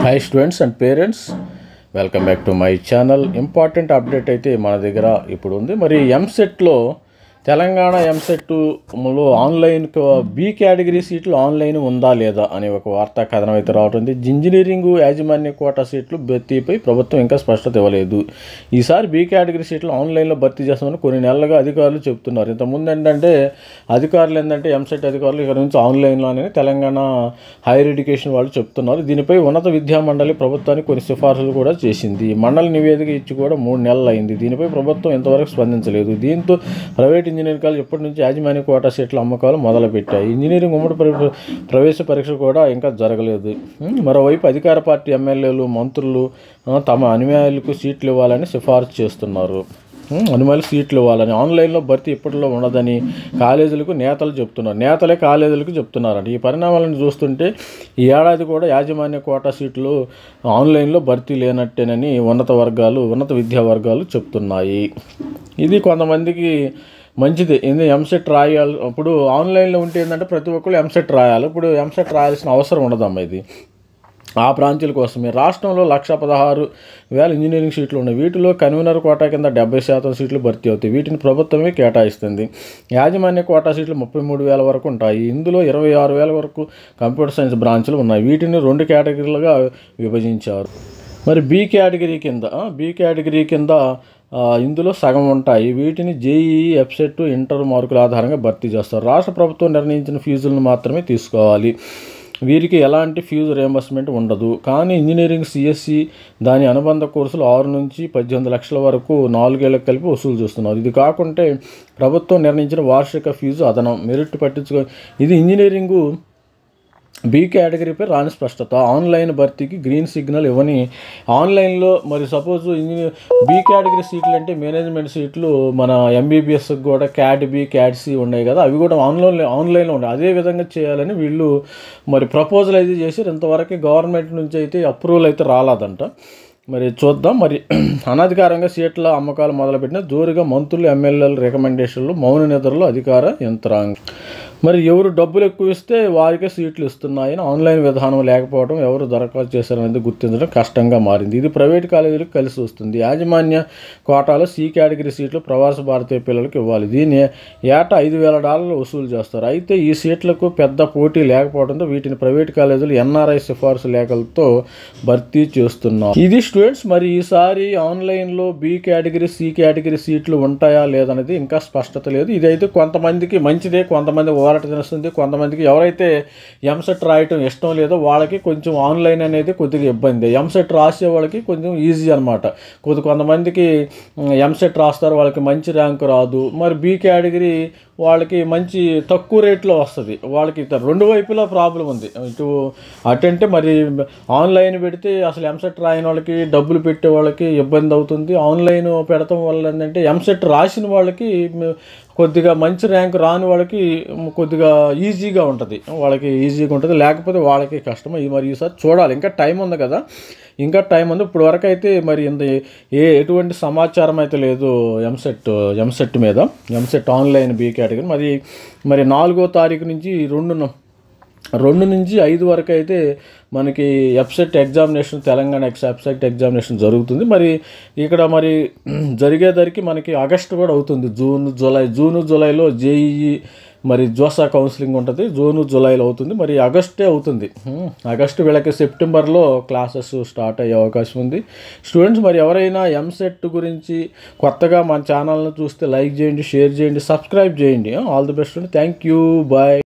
Hi students and parents, welcome back to my channel. Important update అయితే మన దగ్గర ఇప్పుడు ఉంది. మరి ఎంసెట్ లో తెలంగాణ ఎంసెట్ లో ఆన్లైన్ బి కేటగిరీ సీట్లు ఆన్లైన్ ఉందా లేదా అనే ఒక వార్తా కథనం అయితే రావటుంది. ఇంజనీరింగ్ యాజమాన్య కోటా సీట్లు భర్తీపై ప్రభుత్వం ఇంకా స్పష్టత ఇవ్వలేదు. ఈసారి బి కేటగిరీ సీట్లు ఆన్లైన్లో భర్తీ చేస్తామని కొన్ని నెలలుగా అధికారులు చెప్తున్నారు. ఇంతకుముందు ఏంటంటే అధికారులు ఎంసెట్ అధికారులు ఇక్కడ నుంచి ఆన్లైన్లో అనేది తెలంగాణ హైయర్ ఎడ్యుకేషన్ వాళ్ళు చెప్తున్నారు. దీనిపై ఉన్నత విద్యా మండలి ప్రభుత్వానికి కొన్ని సిఫార్సులు కూడా చేసింది. మండలి నివేదిక ఇచ్చి కూడా 3 నెలలు అయింది. దీనిపై ప్రభుత్వం ఇంతవరకు స్పందించలేదు. దీంతో ప్రైవేట్ ఇంజనీరింగ్ కాలేజ్ ఎప్పటి నుంచి యాజమాన్య కోటా సీట్ల అమ్మకాలు మొదలుపెట్టాయి. ఇంజనీరింగ్ ఉమ్మడి ప్రవేశ పరీక్ష కూడా ఇంకా జరగలేదు. మరోవైపు అధికార పార్టీ ఎమ్మెల్యేలు మంత్రులు తమ అనుయాయులకు సీట్లు ఇవ్వాలని సిఫార్సు చేస్తున్నారు. సీట్లు ఇవ్వాలని ఆన్లైన్లో భర్తీ ఇప్పటిలో ఉండదని కాలేజీలకు నేతలే కాలేజీలకు చెప్తున్నారంట. ఈ పరిణామాలను చూస్తుంటే ఈ ఏడాది కూడా యాజమాన్య కోటా సీట్లు ఆన్లైన్లో భర్తీ లేనట్టేనని ఉన్నత విద్యా వర్గాలు చెప్తున్నాయి. ఇది కొంతమందికి మంచిది. ఎంసెట్ రాయాలి. ఇప్పుడు ఆన్లైన్లో ఉంటే ఏంటంటే ప్రతి ఒక్కరు ఎంసెట్ రాయాలి. ఇప్పుడు ఎంసెట్ రాయాల్సిన అవసరం ఉండదమ్మా. ఇది ఆ బ్రాంచీల కోసమే. రాష్ట్రంలో 1,16,000 ఇంజనీరింగ్ సీట్లు ఉన్నాయి. వీటిలో కన్వీనర్ కోటా కింద 70% సీట్లు భర్తీ అవుతాయి. వీటిని ప్రభుత్వమే కేటాయిస్తుంది. యాజమాన్య కోటా సీట్లు 33,000 వరకు ఉంటాయి. ఇందులో 26,000 వరకు కంప్యూటర్ సైన్స్ బ్రాంచ్లు ఉన్నాయి. వీటిని 2 కేటగిరీలుగా విభజించారు. మరి బి కేటగిరీ కింద ఇందులో సగం ఉంటాయి. వీటిని జేఈఈ, ఎఫ్సెట్, ఇంటర్ మార్కుల ఆధారంగా భర్తీ చేస్తారు. రాష్ట్ర ప్రభుత్వం నిర్ణయించిన ఫీజులను మాత్రమే తీసుకోవాలి. వీరికి ఎలాంటి ఫీజు రియంబర్స్మెంట్ ఉండదు. కానీ ఇంజనీరింగ్ సిఎస్సి దాని అనుబంధ కోర్సులు 6 నుంచి 18 లక్షల వరకు 4 ఏళ్ళకు కలిపి వసూలు చేస్తున్నారు. ఇది కాకుంటే ప్రభుత్వం నిర్ణయించిన వార్షిక ఫీజు అదనం మెరిట్ ఇది ఇంజనీరింగు బి కేటగిరీపై రాని స్పష్టత. ఆన్లైన్ భర్తీకి గ్రీన్ సిగ్నల్ ఇవ్వని ఆన్లైన్లో మరి సపోజ్ బి కేటగిరీ సీట్లు అంటే మేనేజ్మెంట్ సీట్లు మన ఎంబీబీఎస్ కూడా క్యాట్ బి, క్యాట్ సి ఉన్నాయి కదా, అవి కూడా ఆన్లైన్లో ఉన్నాయి. అదే విధంగా చేయాలని వీళ్ళు మరి ప్రపోజల్ అయితే చేశారు. ఇంతవరకు గవర్నమెంట్ నుంచి అయితే అప్రూవల్ అయితే రాలేదంట. మరి చూద్దాం. మరి అనధికారంగా సీట్ల అమ్మకాలు మొదలుపెట్టిన జోరుగా మంత్రులు, ఎమ్మెల్యేల రికమెండేషన్లు, మౌన నిద్రలో అధికార యంత్రాంగం. మరి ఎవరు డబ్బులు ఎక్కువ ఇస్తే వారికే సీట్లు ఇస్తున్నాయని ఆన్లైన్ విధానం లేకపోవడం, ఎవరు దరఖాస్తు చేశారనేది గుర్తించడం కష్టంగా మారింది. ఇది ప్రైవేట్ కాలేజీలకు కలిసి వస్తుంది. యాజమాన్య కోటాలో సి కేటగిరీ సీట్లు ప్రవాస భారతీయ పిల్లలకు ఇవ్వాలి. దీన్ని ఏటా $5,000 వసూలు చేస్తారు. అయితే ఈ సీట్లకు పెద్ద పోటీ లేకపోవడంతో వీటిని ప్రైవేట్ కాలేజీలు ఎన్ఆర్ఐ సిఫార్సు లేఖలతో భర్తీ చేస్తున్నారు. ఇది స్టూడెంట్స్. మరి ఈసారి ఆన్లైన్లో బి కేటగిరీ, సి కేటగిరీ సీట్లు ఉంటాయా లేదనేది ఇంకా స్పష్టత లేదు. ఇదైతే కొంతమందికి మంచిదే, కొంతమంది ఊరట తెలుస్తుంది. కొంతమందికి ఎవరైతే ఎంసెట్ రాయటం ఇష్టం లేదో వాళ్ళకి కొంచెం ఆన్లైన్ అనేది కొద్దిగా ఇబ్బంది. ఎంసెట్ రాసే వాళ్ళకి కొంచెం ఈజీ అనమాట. కొంతమందికి ఎంసెట్ రాస్తారు, వాళ్ళకి మంచి ర్యాంకు రాదు. మరి బి కేటగిరీ వాళ్ళకి మంచి తక్కువ రేట్లో వస్తుంది. వాళ్ళకి 2 వైపులా ప్రాబ్లం ఉంది. అటంటే మరి ఆన్లైన్ పెడితే అసలు ఎంసెట్ రాయని వాళ్ళకి, డబ్బులు పెట్టే వాళ్ళకి ఇబ్బంది అవుతుంది. ఆన్లైన్ పెడతాం వల్ల ఏంటంటే ఎంసెట్ రాసిన వాళ్ళకి కొద్దిగా మంచి ర్యాంక్ రాని వాళ్ళకి కొద్దిగా ఈజీగా ఉంటుంది. లేకపోతే వాళ్ళకి కష్టం. మరి ఈసారి చూడాలి. ఇంకా టైం ఉంది కదా, ఇప్పుడు వరకు అయితే మరి ఎటువంటి సమాచారం అయితే లేదు ఎంసెట్ మీద. ఎంసెట్ ఆన్లైన్ బి కేటగిరీ మరి 4వ తారీఖు నుంచి 2 నుంచి 5 వరకు అయితే మనకి ఎఫ్సెట్ ఎగ్జామినేషన్, తెలంగాణ ఎఫ్సెట్ ఎగ్జామినేషన్ జరుగుతుంది. మరి ఇక్కడ మరి జరిగేసరికి మనకి ఆగస్టు కూడా అవుతుంది. జూన్ జూలైలో జేఈఈ మరి జోసా కౌన్సిలింగ్ ఉంటుంది. జూలైలో అవుతుంది. మరి ఆగస్టే అవుతుంది. వీళ్ళకి సెప్టెంబర్లో క్లాసెస్ స్టార్ట్ అయ్యే అవకాశం ఉంది. స్టూడెంట్స్, మరి ఎవరైనా ఎంసెట్ గురించి కొత్తగా మన ఛానల్ని చూస్తే లైక్ చేయండి, షేర్ చేయండి, సబ్స్క్రైబ్ చేయండి. All the best. Thank you. Bye.